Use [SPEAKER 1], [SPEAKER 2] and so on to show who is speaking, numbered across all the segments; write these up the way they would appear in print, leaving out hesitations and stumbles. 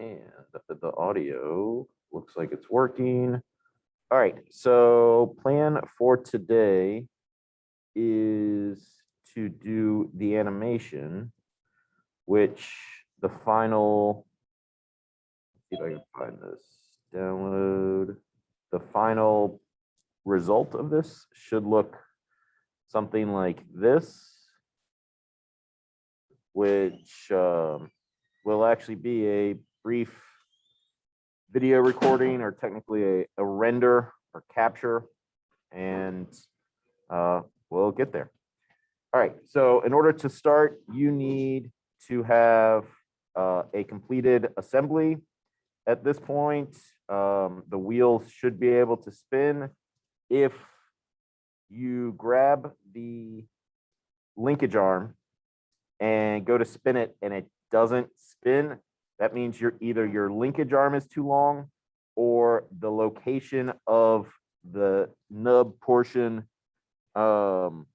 [SPEAKER 1] And the audio looks like it's working. All right, so plan for today is to do the animation, which the final, let's see if I can find this, download. The final result of this should look something like this, which will actually be a brief video recording, or technically a render or capture, and we'll get there. All right, so in order to start, you need to have a completed assembly. At this point, the wheels should be able to spin. If you grab the linkage arm and go to spin it and it doesn't spin, that means either your linkage arm is too long, or the location of the nub portion, the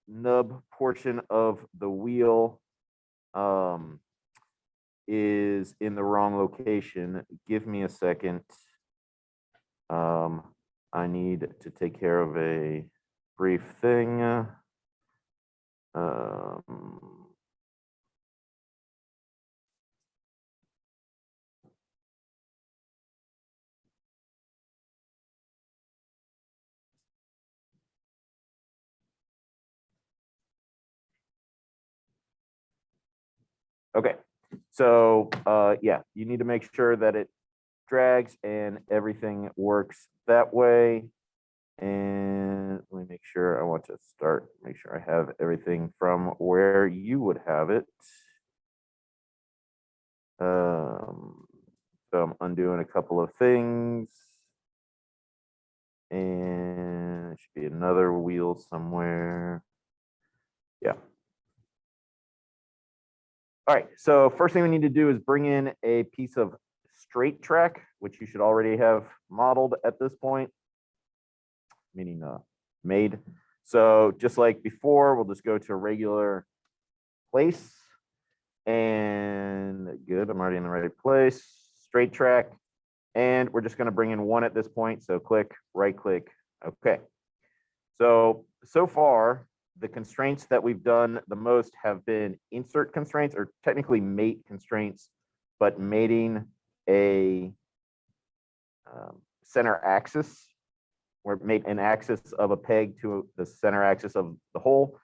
[SPEAKER 1] nub portion of the wheel is in the wrong location. Give me a second. I need to take care of a brief thing. Okay, so yeah, you need to make sure that it drags and everything works that way. And let me make sure, I want to start, make sure I have everything from where you would have it. So I'm undoing a couple of things. And there should be another wheel somewhere. Yeah. All right, so first thing we need to do is bring in a piece of straight track, which you should already have modeled at this point, meaning made. So just like before, we'll just go to a regular place, and good, I'm already in the right place, straight track, and we're just going to bring in one at this point. So click, right click, okay. So far, the constraints that we've done the most have been insert constraints, or technically mate constraints, but mating a center axis, or mate an axis of a peg to the center axis of the hole.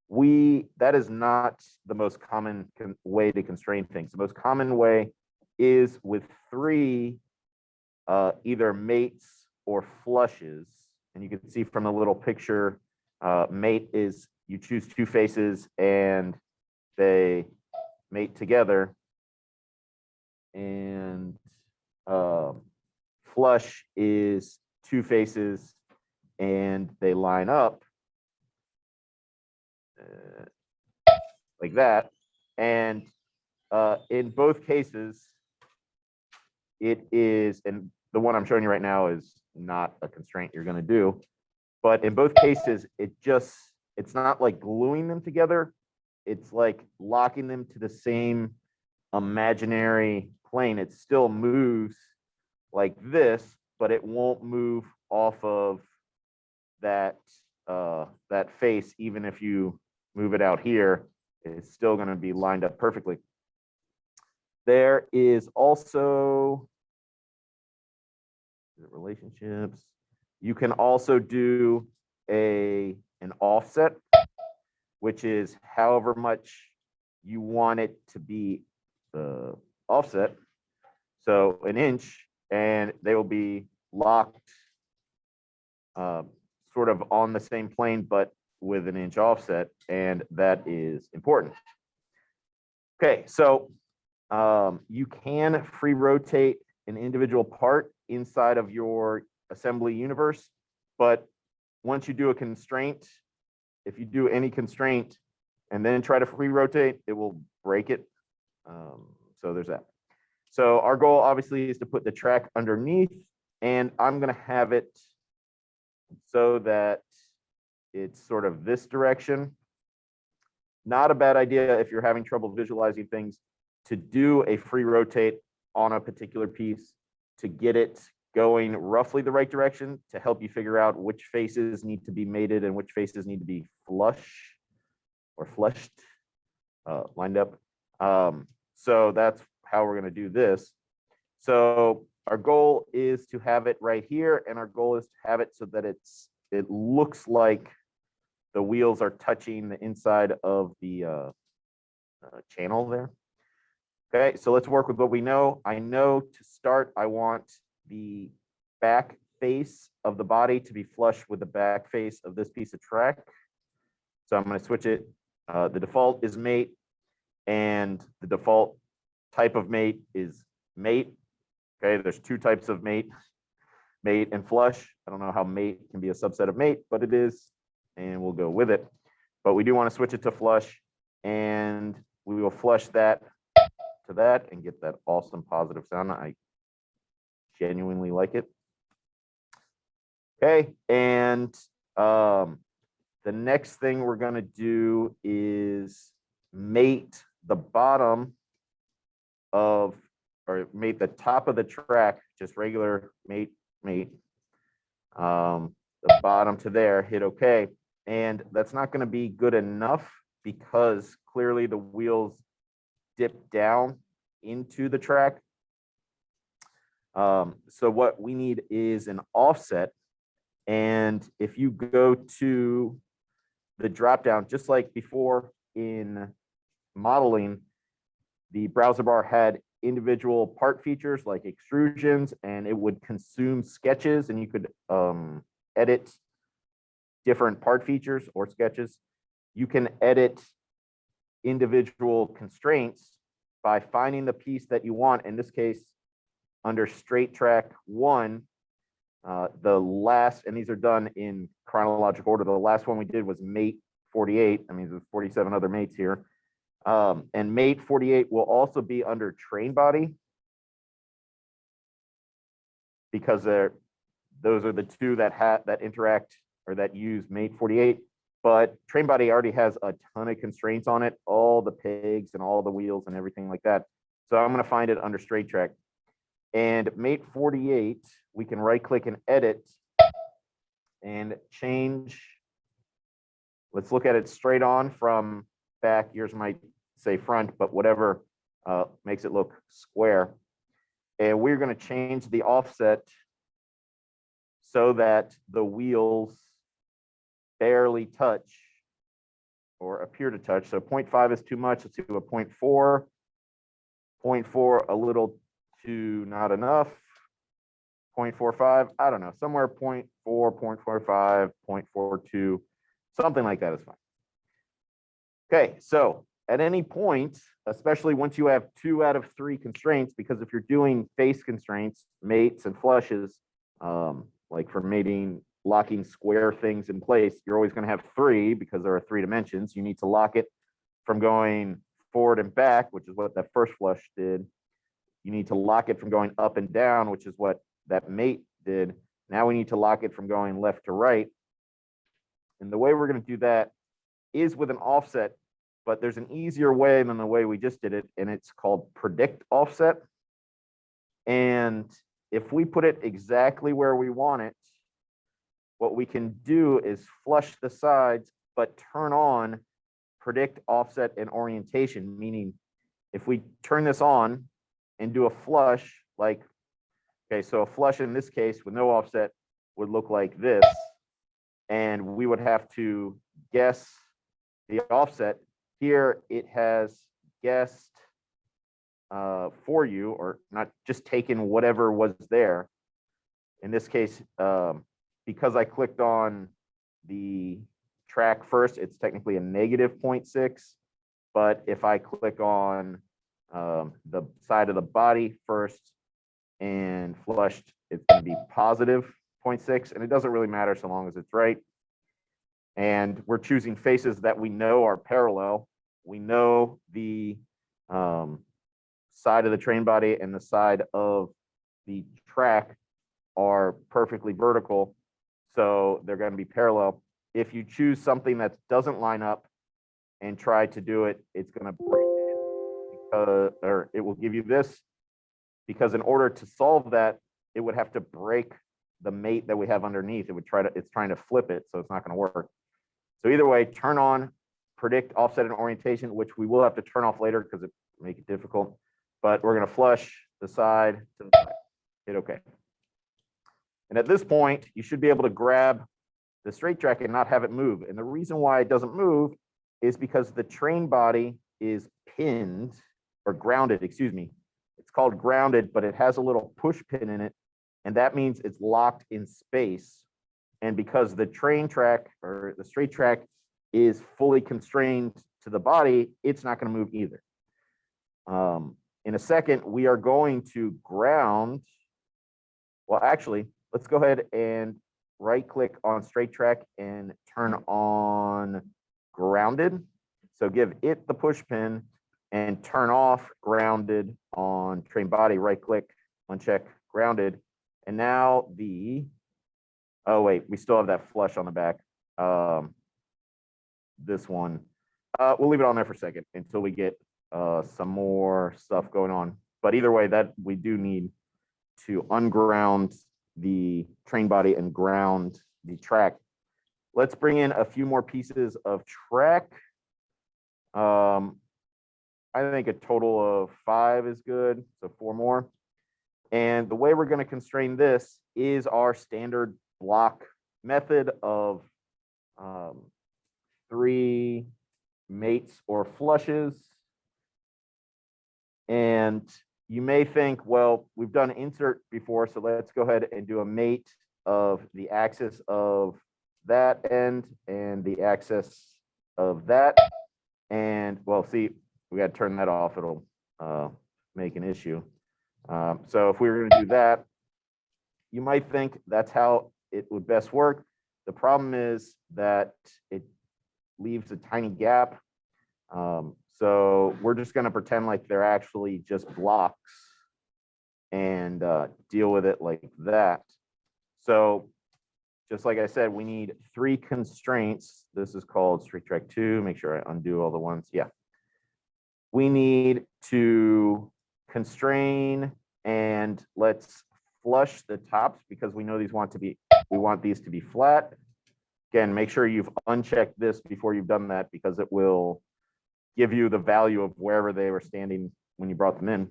[SPEAKER 1] That is not the most common way to constrain things. The most common way is with three either mates or flushes. And you can see from the little picture, mate is you choose two faces and they mate together. And flush is two faces and they line up like that. And in both cases, it is, and the one I'm showing you right now is not a constraint you're going to do, but in both cases, it's not like gluing them together. It's like locking them to the same imaginary plane. It still moves like this, but it won't move off of that that face. Even if you move it out here, it's still going to be lined up perfectly. There is also relationships. You can also do an offset, which is however much you want it to be offset. So an inch, and they will be locked sort of on the same plane, but with an inch offset, and that is important. Okay, so you can free rotate an individual part inside of your assembly universe, but once you do a constraint, if you do any constraint and then try to free rotate, it will break it. So there's that. So our goal obviously is to put the track underneath, and I'm going to have it so that it's sort of this direction. Not a bad idea if you're having trouble visualizing things to do a free rotate on a particular piece to get it going roughly the right direction to help you figure out which faces need to be mated and which faces need to be flush or flushed, lined up. So that's how we're going to do this. So our goal is to have it right here, and our goal is to have it so that it looks like the wheels are touching the inside of the channel there. Okay, so let's work with what we know. I know to start, I want the back face of the body to be flush with the back face of this piece of track. So I'm going to switch it. The default is mate, and the default type of mate is mate. Okay, there's two types of mate, mate and flush. I don't know how mate can be a subset of mate, but it is, and we'll go with it. But we do want to switch it to flush, and we will flush that to that and get that awesome positive sound. I genuinely like it. Okay, and the next thing we're going to do is mate the bottom of, or mate the top of the track, just regular mate. The bottom to there, hit OK. And that's not going to be good enough because clearly the wheels dip down into the track. So what we need is an offset. And if you go to the drop down, just like before in modeling, the browser bar had individual part features like extrusions, and it would consume sketches, and you could edit different part features or sketches. You can edit individual constraints by finding the piece that you want. In this case, under straight track 1, the last, and these are done in chronological order, the last one we did was mate 48. I mean, there's 47 other mates here. And mate 48 will also be under train body, because those are the two that interact or that use mate 48. But train body already has a ton of constraints on it, all the pegs and all the wheels and everything like that. So I'm going to find it under straight track. And mate 48, we can right click and edit and change. Let's look at it straight on from back. Yours might say front, but whatever makes it look square. And we're going to change the offset so that the wheels barely touch or appear to touch. So 0.5 is too much. Let's do a 0.4. 0.4 a little too not enough. 0.45, I don't know, somewhere 0.4, 0.45, 0.42, something like that is fine. Okay, so at any point, especially once you have 2 out of 3 constraints, because if you're doing face constraints, mates and flushes, like for mating, locking square things in place, you're always going to have 3 because there are 3 dimensions. You need to lock it from going forward and back, which is what that first flush did. You need to lock it from going up and down, which is what that mate did. Now we need to lock it from going left to right. And the way we're going to do that is with an offset, but there's an easier way than the way we just did it, and it's called predict offset. And if we put it exactly where we want it, what we can do is flush the sides, but turn on predict offset and orientation, meaning if we turn this on and do a flush, like, okay, so a flush in this case with no offset would look like this, and we would have to guess the offset. Here it has guessed for you, or not, just taken whatever was there. In this case, because I clicked on the track first, it's technically a negative 0.6. But if I click on the side of the body first and flushed, it's going to be positive 0.6. And it doesn't really matter so long as it's right. And we're choosing faces that we know are parallel. We know the side of the train body and the side of the track are perfectly vertical, so they're going to be parallel. If you choose something that doesn't line up and try to do it, it's going to break. or it will give you this, because in order to solve that, it would have to break the mate that we have underneath. It's trying to flip it, so it's not going to work. So either way, turn on predict offset and orientation, which we will have to turn off later because it make it difficult. But we're going to flush the side to the side. Hit OK. And at this point, you should be able to grab the straight track and not have it move. And the reason why it doesn't move is because the train body is pinned or grounded, excuse me. It's called grounded, but it has a little push pin in it. And that means it's locked in space. And because the train track or the straight track is fully constrained to the body, it's not going to move either. In a second, we are going to ground. Well, actually, let's go ahead and right click on straight track and turn on grounded. So give it the push pin and turn off grounded on train body, right click, uncheck grounded. And now oh wait, we still have that flush on the back. This one, we'll leave it on there for a second until we get some more stuff going on. But either way, that we do need to unground the train body and ground the track. Let's bring in a few more pieces of track. I think a total of 5 is good, so 4 more. And the way we're going to constrain this is our standard block method of 3 mates or flushes. And you may think, well, we've done insert before, so let's go ahead and do a mate of the axis of that end and the axis of that. And well, see, we got to turn that off. It'll make an issue. So if we were going to do that, you might think that's how it would best work. The problem is that it leaves a tiny gap. So we're just going to pretend like they're actually just blocks and deal with it like that. So just like I said, we need 3 constraints. This is called straight track 2. Make sure I undo all the ones. Yeah. We need to constrain and let's flush the tops because we know we want these to be flat. Again, make sure you've unchecked this before you've done that because it will give you the value of wherever they were standing when you brought them in.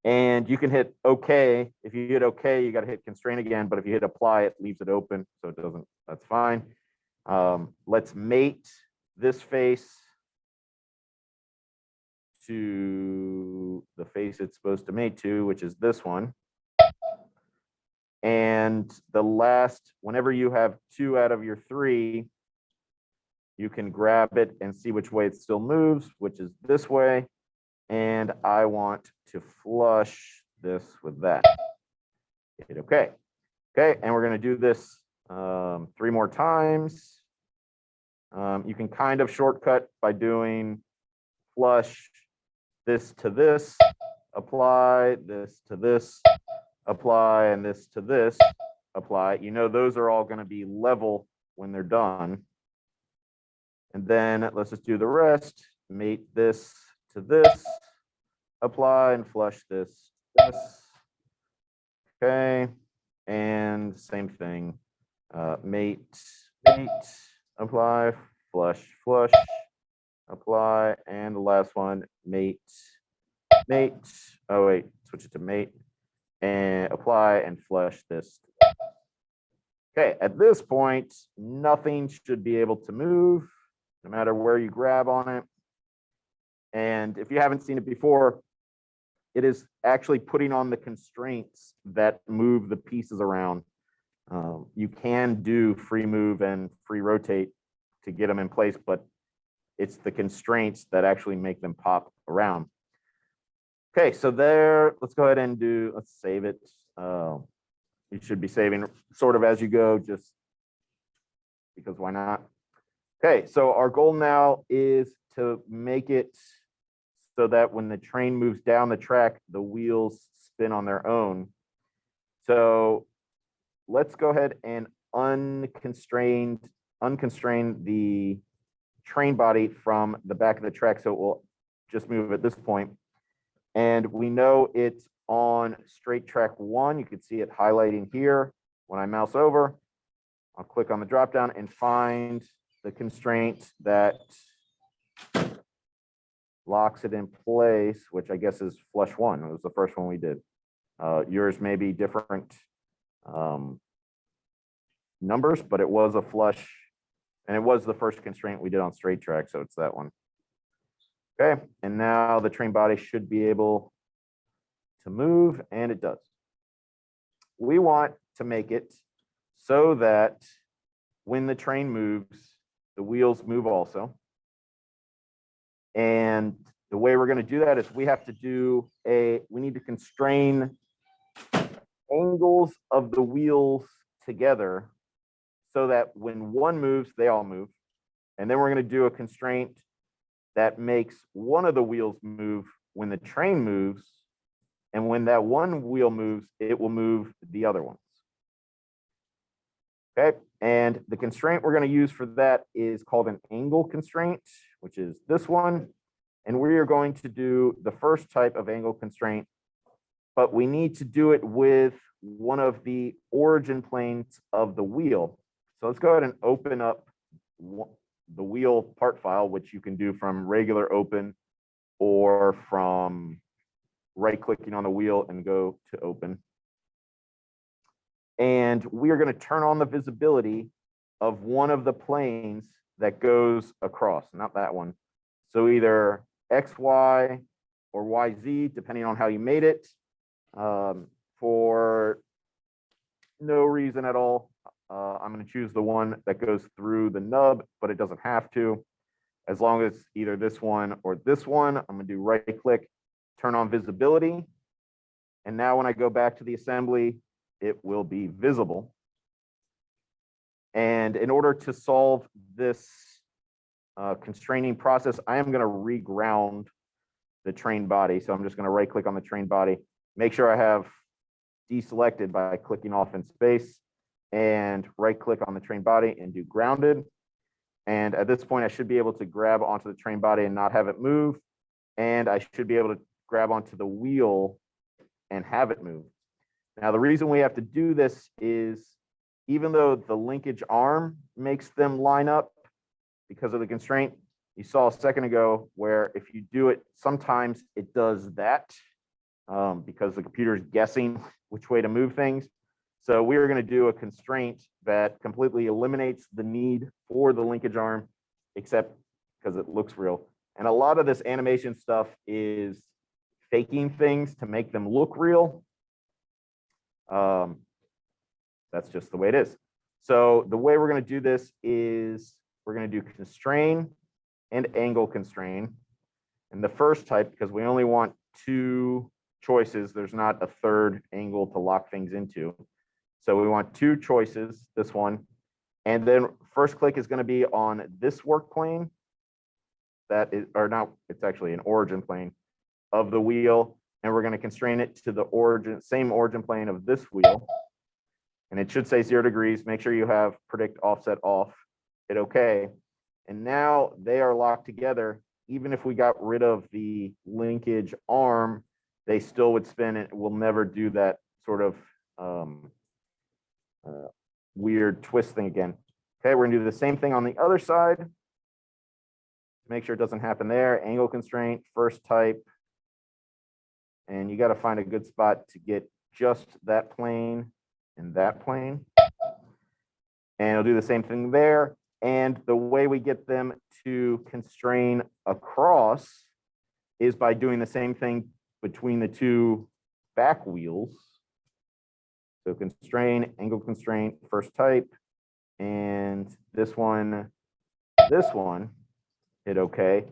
[SPEAKER 1] And you can hit OK. If you hit OK, you got to hit constrain again. But if you hit apply, it leaves it open. So it doesn't, that's fine. Let's mate this face to the face it's supposed to mate to, which is this one. And the last, whenever you have 2 out of your 3, you can grab it and see which way it still moves, which is this way. And I want to flush this with that. Hit OK. Okay, and we're going to do this 3 more times. You can kind of shortcut by doing flush this to this, apply, this to this, apply, and this to this, apply. You know, those are all going to be level when they're done. And then let's just do the rest. Mate this to this, apply, and flush this, this. Okay, and same thing. Mate, apply, flush, flush, apply, and the last one, mate. Oh wait, switch it to mate, and apply and flush this. Okay, at this point, nothing should be able to move, no matter where you grab on it. And if you haven't seen it before, it is actually putting on the constraints that move the pieces around. You can do free move and free rotate to get them in place, but it's the constraints that actually make them pop around. Okay, so there, let's go ahead and let's save it. You should be saving sort of as you go, just because why not? Okay, so our goal now is to make it so that when the train moves down the track, the wheels spin on their own. So let's go ahead and unconstrain the train body from the back of the track so it will just move at this point. And we know it's on straight track 1. You can see it highlighting here. When I mouse over, I'll click on the drop down and find the constraint that locks it in place, which I guess is flush 1. It was the first one we did. Yours may be different numbers, but it was a flush, and it was the first constraint we did on straight track, so it's that one. Okay, and now the train body should be able to move, and it does. We want to make it so that when the train moves, the wheels move also. And the way we're going to do that is we have to do we need to constrain angles of the wheels together so that when one moves, they all move. And then we're going to do a constraint that makes one of the wheels move when the train moves. And when that one wheel moves, it will move the other ones. Okay, and the constraint we're going to use for that is called an angle constraint, which is this one. And we are going to do the first type of angle constraint, but we need to do it with one of the origin planes of the wheel. So let's go ahead and open up the wheel part file, which you can do from regular open or from right-clicking on the wheel and go to open. And we are going to turn on the visibility of one of the planes that goes across, not that one. So either XY or YZ, depending on how you made it. For no reason at all, I'm going to choose the one that goes through the nub, but it doesn't have to. As long as either this one or this one, I'm going to do right-click, turn on visibility. And now when I go back to the assembly, it will be visible. And in order to solve this constraining process, I am going to reground the train body. So I'm just going to right click on the train body, make sure I have deselected by clicking off in space, and right click on the train body and do grounded. And at this point, I should be able to grab onto the train body and not have it move. And I should be able to grab onto the wheel and have it move. Now, the reason we have to do this is even though the linkage arm makes them line up because of the constraint, you saw a second ago where if you do it, sometimes it does that because the computer is guessing which way to move things. So we are going to do a constraint that completely eliminates the need for the linkage arm, except because it looks real. And a lot of this animation stuff is faking things to make them look real. That's just the way it is. So the way we're going to do this is we're going to do constrain and angle constrain. And the first type, because we only want 2 choices, there's not a third angle to lock things into. So we want 2 choices, this one. And then first click is going to be on this work plane. That is, or not, it's actually an origin plane of the wheel. And we're going to constrain it to the origin, same origin plane of this wheel. And it should say 0 degrees. Make sure you have predict offset off, hit OK. And now they are locked together. Even if we got rid of the linkage arm, they still would spin. It will never do that sort of weird twist thing again. Okay, we're gonna do the same thing on the other side. Make sure it doesn't happen there. Angle constraint, first type. And you got to find a good spot to get just that plane and that plane. And it'll do the same thing there. And the way we get them to constrain across is by doing the same thing between the 2 back wheels. So constrain, angle constraint, first type, and this one, hit OK.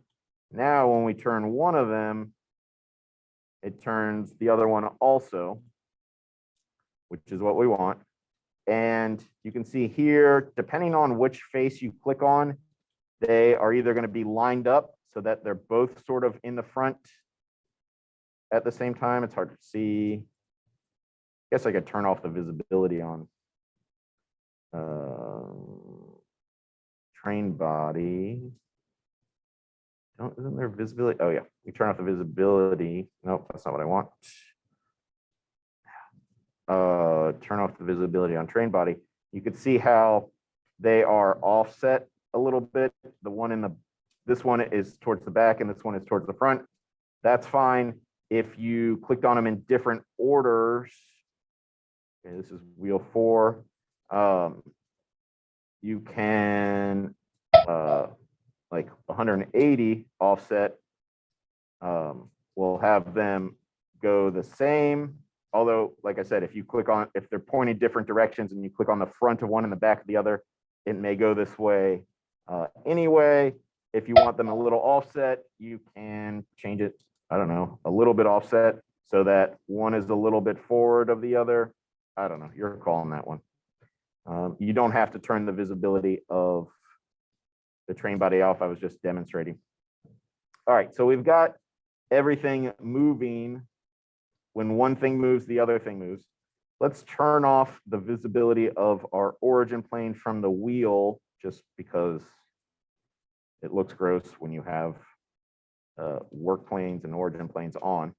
[SPEAKER 1] Now, when we turn one of them, it turns the other one also, which is what we want. And you can see here, depending on which face you click on, they are either going to be lined up so that they're both sort of in the front at the same time. It's hard to see. I guess I could turn off the visibility on train body. Oh, isn't there visibility? Oh yeah, we turn off the visibility. Nope, that's not what I want. Turn off the visibility on train body. You can see how they are offset a little bit. The one in the, this one is towards the back and this one is towards the front. That's fine. If you clicked on them in different orders, okay, this is wheel 4. You can like 180 offset. We'll have them go the same. Although, like I said, if you click on, if they're pointing different directions and you click on the front of one and the back of the other, it may go this way anyway. If you want them a little offset, you can change it, I don't know, a little bit offset so that one is a little bit forward of the other. I don't know, you're calling that one. You don't have to turn the visibility of the train body off. I was just demonstrating. All right, so we've got everything moving. When one thing moves, the other thing moves. Let's turn off the visibility of our origin plane from the wheel, just because it looks gross when you have work planes and origin planes on.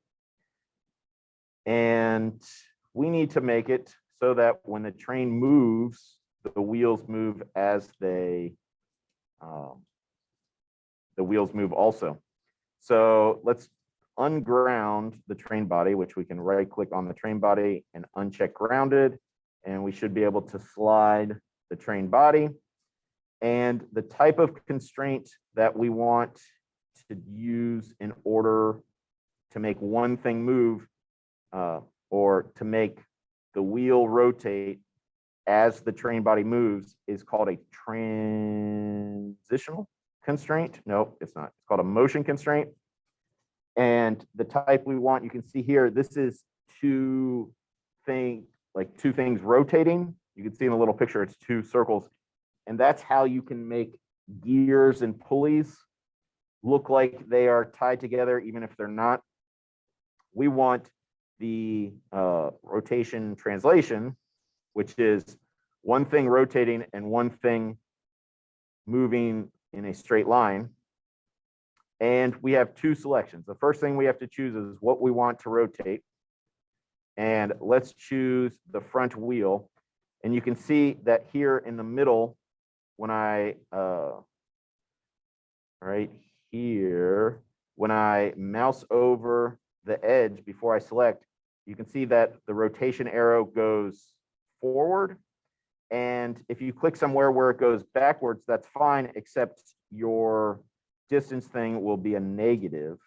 [SPEAKER 1] And we need to make it so that when the train moves, the wheels move as they, the wheels move also. So let's unground the train body, which we can right click on the train body and uncheck grounded, and we should be able to slide the train body. And the type of constraint that we want to use in order to make one thing move or to make the wheel rotate as the train body moves is called a transitional constraint. Nope, it's not. It's called a motion constraint. And the type we want, you can see here, this is two things rotating. You can see in the little picture, it's 2 circles. And that's how you can make gears and pulleys look like they are tied together, even if they're not. We want the rotation translation, which is one thing rotating and one thing moving in a straight line. And we have 2 selections. The first thing we have to choose is what we want to rotate. And let's choose the front wheel. And you can see that here in the middle, when I, right here, when I mouse over the edge before I select, you can see that the rotation arrow goes forward. And if you click somewhere where it goes backwards, that's fine, except your distance thing will be a negative.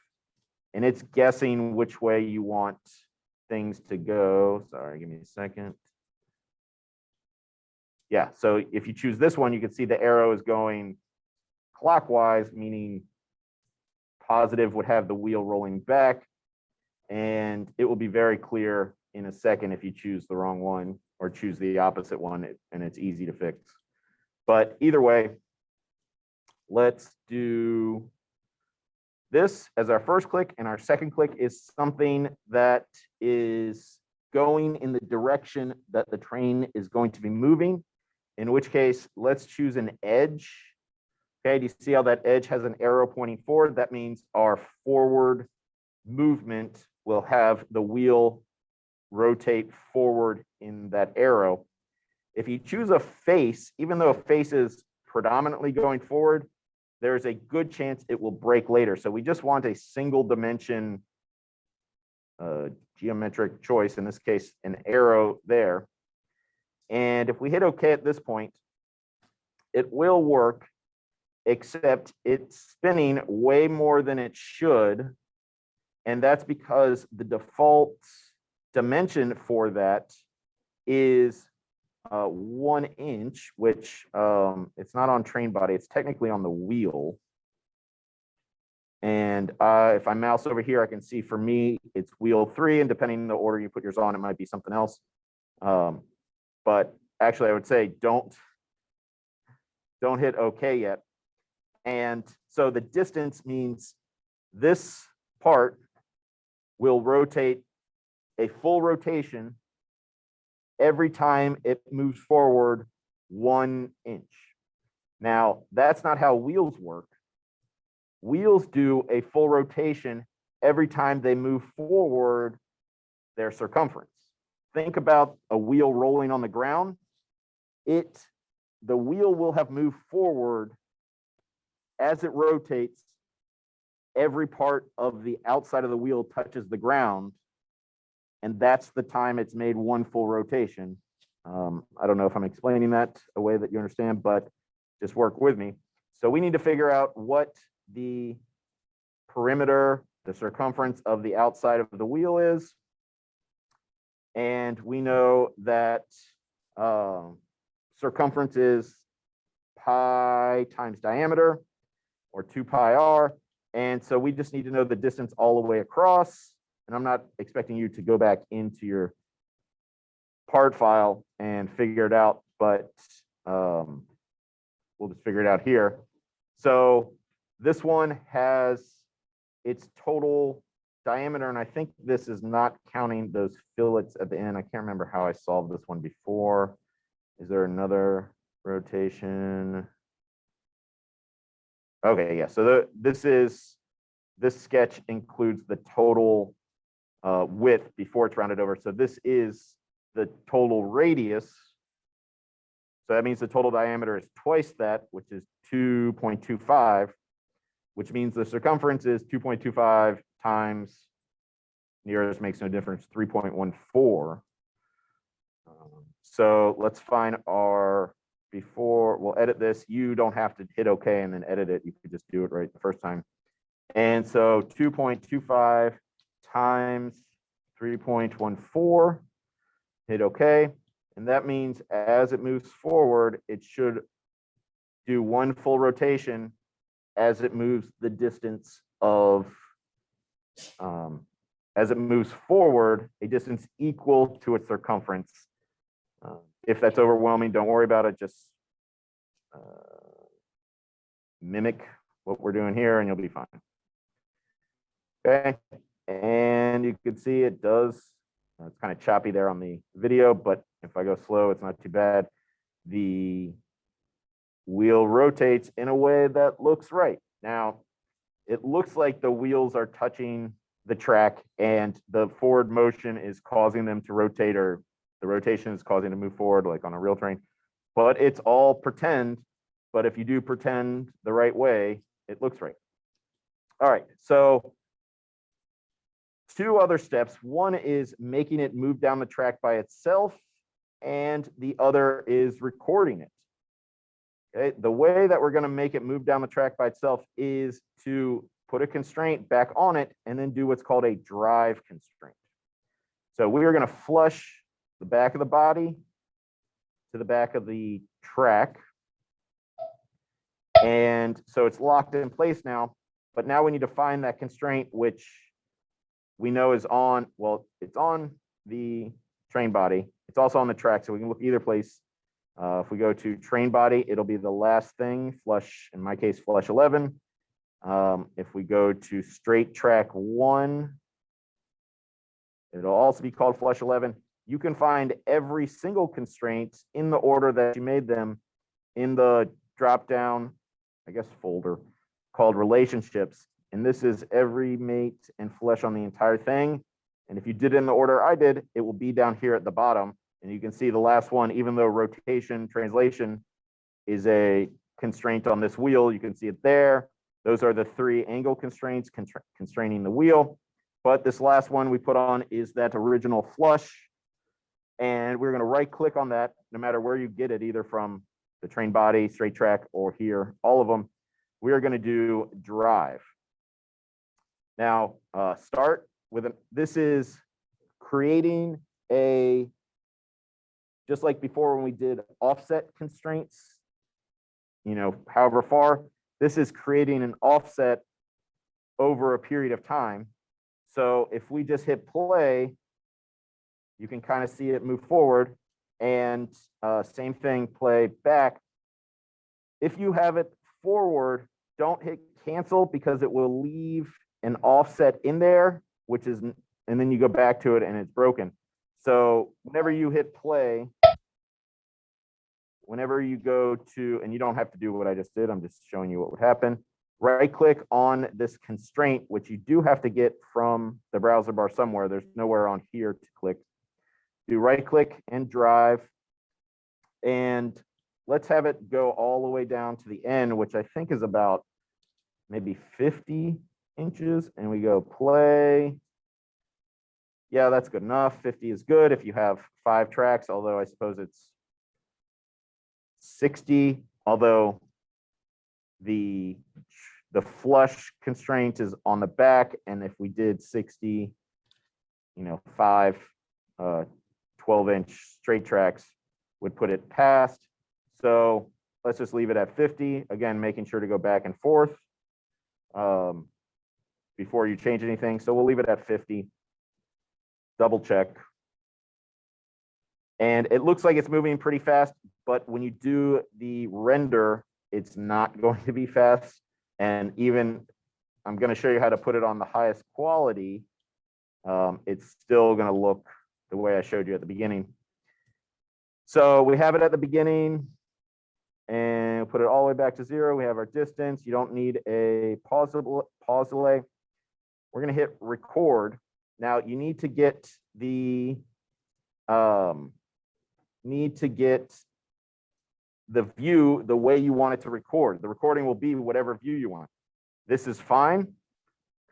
[SPEAKER 1] And it's guessing which way you want things to go. Sorry, give me a second. Yeah, so if you choose this one, you can see the arrow is going clockwise, meaning positive would have the wheel rolling back. And it will be very clear in a second if you choose the wrong one or choose the opposite one, and it's easy to fix. But either way, let's do this as our first click, and our second click is something that is going in the direction that the train is going to be moving, in which case, let's choose an edge. Okay, do you see how that edge has an arrow pointing forward? That means our forward movement will have the wheel rotate forward in that arrow. If you choose a face, even though a face is predominantly going forward, there's a good chance it will break later. So we just want a single dimension geometric choice, in this case, an arrow there. And if we hit OK at this point, it will work, except it's spinning way more than it should. And that's because the default dimension for that is 1 inch, which it's not on train body, it's technically on the wheel. And if I mouse over here, I can see for me, it's wheel 3, and depending on the order you put yours on, it might be something else. But actually, I would say don't hit OK yet. And so the distance means this part will rotate a full rotation every time it moves forward 1 inch. Now, that's not how wheels work. wheels do a full rotation every time they move forward their circumference. Think about a wheel rolling on the ground. The wheel will have moved forward as it rotates. Every part of the outside of the wheel touches the ground, and that's the time it's made one full rotation. I don't know if I'm explaining that a way that you understand, but just work with me. So we need to figure out what the perimeter, the circumference of the outside of the wheel is. And we know that circumference is pi times diameter, or 2 pi r. And so we just need to know the distance all the way across. And I'm not expecting you to go back into your part file and figure it out, but we'll just figure it out here. So this one has its total diameter, and I think this is not counting those fillets at the end. I can't remember how I solved this one before. Is there another rotation? Okay, yeah, so this sketch includes the total width before it's rounded over. So this is the total radius. So that means the total diameter is twice that, which is 2.25, which means the circumference is 2.25 times, nearest makes no difference, 3.14. So let's find our before. We'll edit this. You don't have to hit OK and then edit it. You could just do it right the first time. And so 2.25 times 3.14, hit OK. And that means as it moves forward, it should do one full rotation as it moves the distance of, as it moves forward, a distance equal to its circumference. If that's overwhelming, don't worry about it. Just mimic what we're doing here and you'll be fine. Okay, and you can see it does, it's kind of choppy there on the video, but if I go slow, it's not too bad. The wheel rotates in a way that looks right. Now, it looks like the wheels are touching the track and the forward motion is causing them to rotate, or the rotation is causing them to move forward like on a real train, but it's all pretend. But if you do pretend the right way, it looks right. All right, so two other steps. One is making it move down the track by itself, and the other is recording it. Okay, the way that we're going to make it move down the track by itself is to put a constraint back on it and then do what's called a drive constraint. So we are going to flush the back of the body to the back of the track. And so it's locked in place now, but now we need to find that constraint, which we know is on, well, it's on the train body. It's also on the track, so we can look either place. If we go to train body, it'll be the last thing, flush, in my case, flush 11. If we go to straight track 1, it'll also be called flush 11. You can find every single constraint in the order that you made them in the drop-down, I guess, folder called relationships. And this is every mate and flush on the entire thing. And if you did it in the order I did, it will be down here at the bottom. And you can see the last one, even though rotation translation is a constraint on this wheel, you can see it there. Those are the 3 angle constraints constraining the wheel. But this last one we put on is that original flush. And we're going to right click on that, no matter where you get it, either from the train body, straight track, or here, all of them. We are going to do drive. Now, start with this is creating a, just like before when we did offset constraints, however far, this is creating an offset over a period of time. So if we just hit play, you can kind of see it move forward, and same thing, play back. If you have it forward, don't hit cancel because it will leave an offset in there, which is, and then you go back to it and it's broken. So whenever you hit play, whenever you go to, and you don't have to do what I just did, I'm just showing you what would happen. right click on this constraint, which you do have to get from the browser bar somewhere. There's nowhere on here to click. Do right click and drive. And let's have it go all the way down to the end, which I think is about maybe 50 inches. And we go play. Yeah, that's good enough. 50 is good if you have 5 tracks, although I suppose it's 60, although the flush constraint is on the back, and if we did 60, 5 12-inch straight tracks would put it past. So let's just leave it at 50. Again, making sure to go back and forth before you change anything. So we'll leave it at 50. Double check. And it looks like it's moving pretty fast, but when you do the render, it's not going to be fast. And even, I'm going to show you how to put it on the highest quality. It's still going to look the way I showed you at the beginning. So we have it at the beginning and put it all the way back to 0. We have our distance. You don't need a pause delay. We're going to hit record. Now you need to get the view the way you want it to record. The recording will be whatever view you want. This is fine.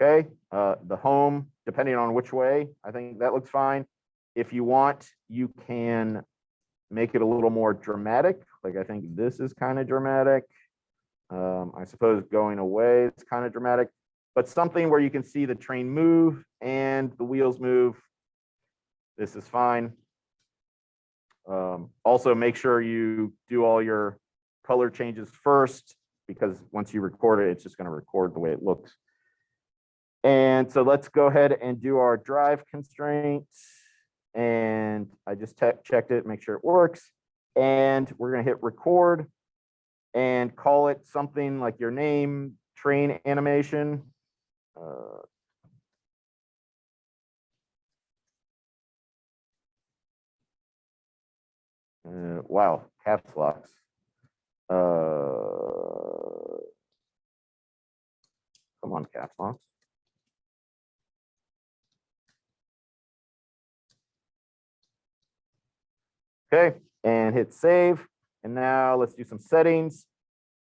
[SPEAKER 1] Okay. The home, depending on which way, I think that looks fine. If you want, you can make it a little more dramatic. Like I think this is kind of dramatic. I suppose going away, it's kind of dramatic, but something where you can see the train move and the wheels move. This is fine. Also, make sure you do all your color changes first, because once you record it, it's just going to record the way it looks. And so let's go ahead and do our drive constraint. And I just checked it, make sure it works. And we're going to hit record and call it something like your name, train animation. Wow, caps locks. Come on, caps locks. Okay, and hit save. And now let's do some settings.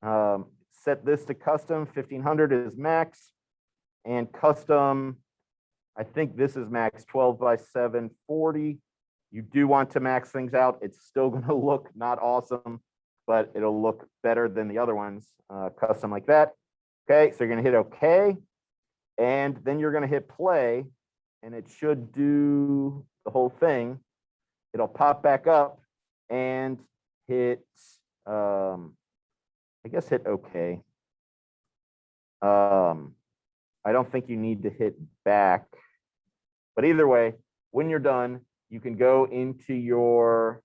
[SPEAKER 1] Set this to custom. 1500 is max. And custom, I think this is max 12:740. You do want to max things out. It's still going to look not awesome, but it'll look better than the other ones. Custom like that. Okay, so you're going to hit OK. And then you're going to hit play. And it should do the whole thing. It'll pop back up and hit, I guess hit OK. I don't think you need to hit back. But either way, when you're done, you can go into your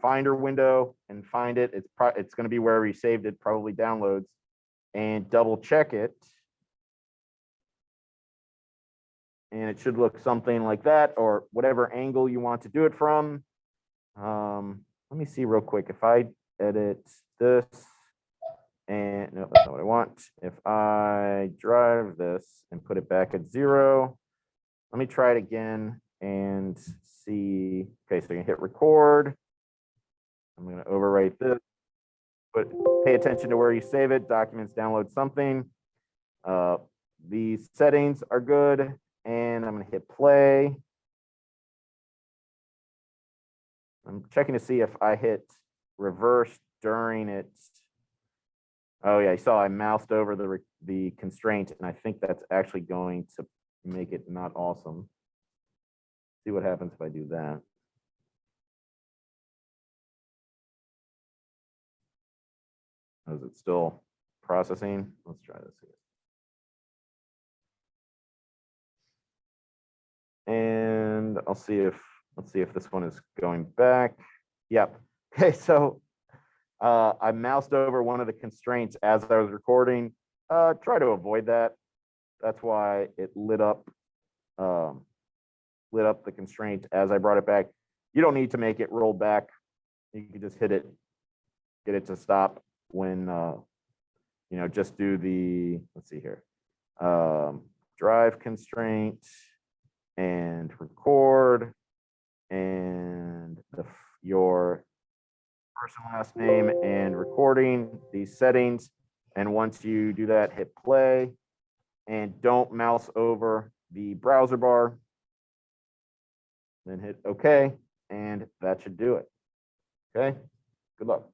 [SPEAKER 1] Finder window and find it. It's going to be wherever you saved it, probably downloads, and double check it. And it should look something like that, or whatever angle you want to do it from. Let me see real quick. If I edit this, and no, that's not what I want. If I drive this and put it back at 0, let me try it again and see. Okay, so you can hit record. I'm going to overwrite this, but pay attention to where you save it. Documents, download something. These settings are good. And I'm going to hit play. I'm checking to see if I hit reverse during it. Oh yeah, you saw I moused over the constraint, and I think that's actually going to make it not awesome. See what happens if I do that. Is it still processing? Let's try this again. And let's see if this one is going back. Yep. Okay, so I moused over one of the constraints as I was recording. Try to avoid that. That's why it lit up the constraint as I brought it back. You don't need to make it roll back. You can just hit it get it to stop when, just do the, let's see here, drive constraint and record and your first and last name and recording, these settings. And once you do that, hit play and don't mouse over the browser bar. Then hit OK, and that should do it. Okay, good luck.